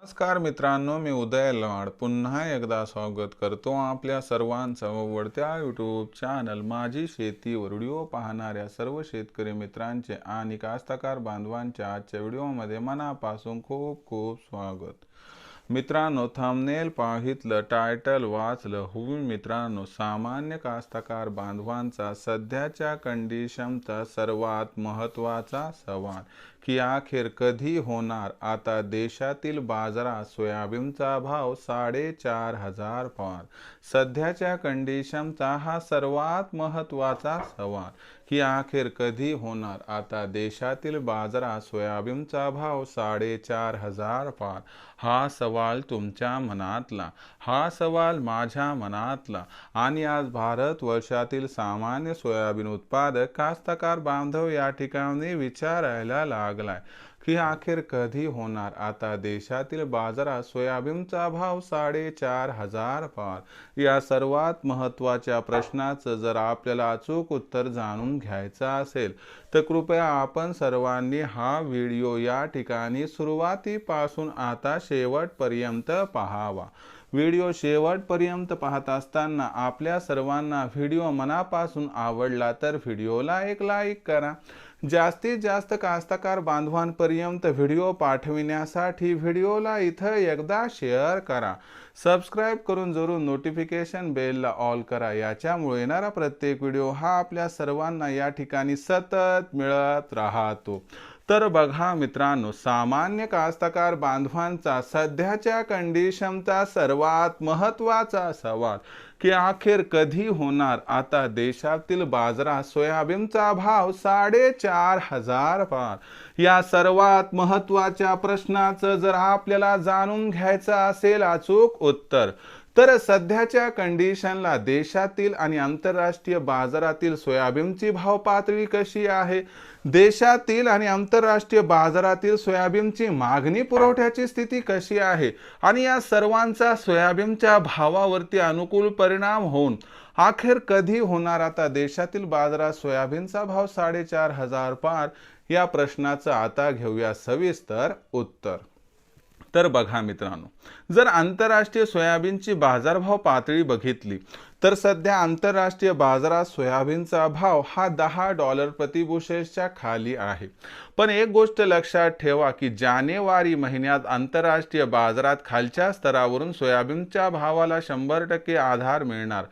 नमस्कार मित्रांनो, मी उदय लाड पुन्हा एकदा स्वागत करतो आपल्या सर्वांचं आवडत्या यूट्यूब चॅनल माझी शेतीवर व्हिडिओ पाहणाऱ्या सर्व शेतकरी मित्रांचे आणि कास्तकार बांधवांच्या आजच्या व्हिडिओमध्ये मनापासून खूप खूप स्वागत। मित्रांनो, थंबनेल पाहितलं, टायटल वाचलं, हुई मित्रांनो, सामान्य कास्तकार बांधवांचा सध्याच्या कंडिशनचा सर्वात महत्त्वाचा सवाल की अखेर कधी होणार आता देशातील बाजारात सोयाबीनचा भाव 4,500 पार। सध्याच्या कंडिशनचा हा सर्वात महत्त्वाचा सवाल की अखेर कधी होणार आता देशातील बाजारात सोयाबीनचा भाव 4,500 पार। हा सवाल तुमच्या मनातला, हा सवाल माझ्या मनातला आणि आज भारतवर्षातील सामान्य सोयाबीन उत्पादक कास्तकार बांधव या ठिकाणी विचारायला लागलाय की अखेर कधी होणार आता देशातील बाजारात सोयाबीनचा भाव 4,500 पार। या सर्वात महत्त्वाच्या प्रश्नाचं जर आपल्याला अचूक उत्तर जाणून घ्यायचं असेल तर कृपया आपण सर्वांनी हा व्हिडिओ या ठिकाणी सुरुवातीपासून आता शेवटपर्यंत पाहावा। व्हिडिओ शेवटपर्यंत पाहत असताना आपल्या सर्वांना व्हिडिओ मनापासून आवडला तर व्हिडिओला एक लाईक करा। जास्तीत जास्त कास्तकार बांधवांपर्यंत व्हिडिओ पाठविण्यासाठी व्हिडिओला इथं एकदा शेअर करा। सबस्क्राइब करून जरूर नोटिफिकेशन बेलला ऑल करा। याच्यामुळे येणारा प्रत्येक व्हिडिओ हा आपल्या सर्वांना या ठिकाणी सतत मिळत राहतो। तर बघा मित्रांनो, सामान्य कास्तकार बांधवांचा सध्याच्या कंडिशनचा सर्वात महत्त्वाचा सवाल की अखेर कधी होणार आता देशातील बाजारात सोयाबीनचा भाव 4,500 पार। या सर्वात महत्त्वाच्या प्रश्नाचं जर आपल्याला जाणून घ्यायचं असेल अचूक उत्तर तर सध्याच्या कंडिशनला देशातील आणि आंतरराष्ट्रीय बाजारातील सोयाबीनची भाव पातळी कशी आहे, देशातील आणि आंतरराष्ट्रीय बाजारातील सोयाबीनची मागणी पुरवठ्याची स्थिती कशी आहे आणि या सर्वांचा सोयाबीनच्या भावावरती अनुकूल परिणाम होऊन अखेर कधी होणार आता देशातील बाजारात सोयाबीनचा भाव 4,500 पार। या प्रश्नाचं आता घेऊया सविस्तर उत्तर। तर बघा मित्रांनो, जर आंतरराष्ट्रीय सोयाबीनची बाजारभाव पातळी बघितली तर सध्या आंतरराष्ट्रीय बाजारात सोयाबीनचा भाव हा $10 प्रति बुशेलच्या खाली आहे। पण एक गोष्ट लक्षात ठेवा की जानेवारी महिन्यात आंतरराष्ट्रीय बाजारात खालच्या स्तरावरून सोयाबीनच्या भावाला 100% आधार मिळणार।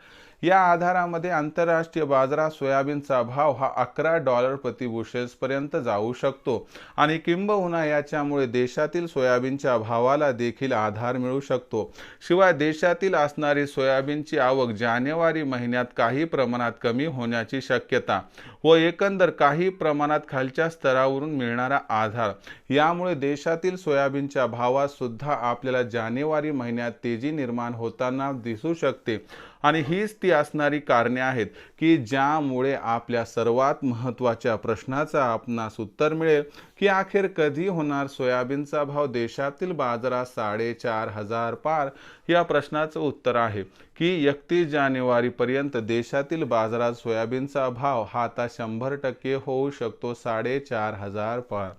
या आधारामध्ये आंतरराष्ट्रीय बाजारात सोयाबीनचा भाव हा $11 प्रति बुशेल्स पर्यंत जाऊ शकतो आणि किंबहुना याच्यामुळे देशातील सोयाबीनच्या भावाला देखील आधार मिळू शकतो। शिवाय देशातील असणारी सोयाबीनची आवक जानेवारी महिन्यात काही प्रमाणात कमी होण्याची शक्यता व एकंदर काही प्रमाणात खालच्या स्तरावरून मिळणारा आधार यामुळे देशातील सोयाबीनच्या भावात सुद्धा आपल्याला जानेवारी महिन्यात तेजी निर्माण होताना दिसू शकते आणि हीच ती असणारी कारणे आहेत की ज्यामुळे आपल्या सर्वात महत्त्वाच्या प्रश्नाचं आपणास उत्तर मिळेल की अखेर कधी होणार सोयाबीनचा भाव देशातील बाजारात 4,500 पार। या प्रश्नाचं उत्तर आहे की 31 जानेवारी पर्यंत देशातील बाजारात सोयाबीनचा भाव हा आता 100% होऊ शकतो 4,500 पार।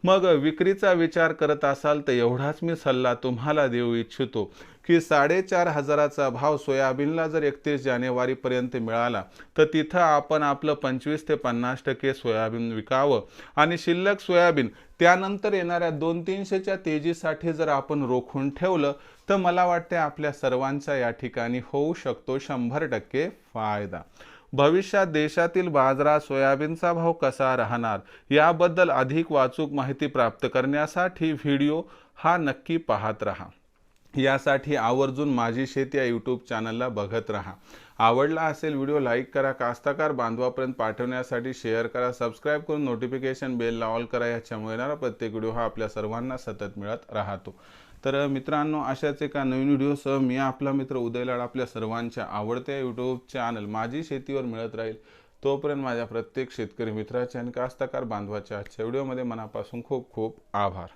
मग विक्रीचा विचार करत असाल तर एवढाच मी सल्ला तुम्हाला देऊ इच्छितो की 4,500चा भाव सोयाबीनला जर 31 जानेवारी पर्यंत मिळाला तर तिथं आपण आपलं 25 ते 50% सोयाबीन विकावं आणि शिल्लक सोयाबीन त्यानंतर येणाऱ्या 200-300च्या तेजीसाठी जर आपण रोखून ठेवलं तर मला वाटते आपल्या सर्वांचा या ठिकाणी होऊ शकतो 100% फायदा। भविष्यात देशातील बाजारात सोयाबीनचा भाव कसा राहणार याबद्दल अधिक वाचूक माहिती प्राप्त करण्यासाठी व्हिडिओ हा नक्की पाहत राहा। यासाठी आवर्जून माझी शेती या यूट्यूब चॅनलला बघत राहा। आवडला असेल व्हिडिओ लाईक करा, कास्तकार बांधवापर्यंत पाठवण्यासाठी शेअर करा, सबस्क्राइब करून नोटिफिकेशन बेलला ऑल करा। याच्यामुळे येणारा प्रत्येक व्हिडिओ हा आपल्या सर्वांना सतत मिळत राहतो। तर मित्रांनो, अशाच एका नवीन व्हिडिओसह मी आपला मित्र उदय लाड आपल्या सर्वांच्या आवडत्या यूट्यूब चॅनल माझी शेतीवर मिळत राहील। तोपर्यंत माझ्या प्रत्येक शेतकरी मित्राच्या आणि कास्तकार बांधवाच्या आजच्या व्हिडिओमध्ये मनापासून खूप खूप आभार।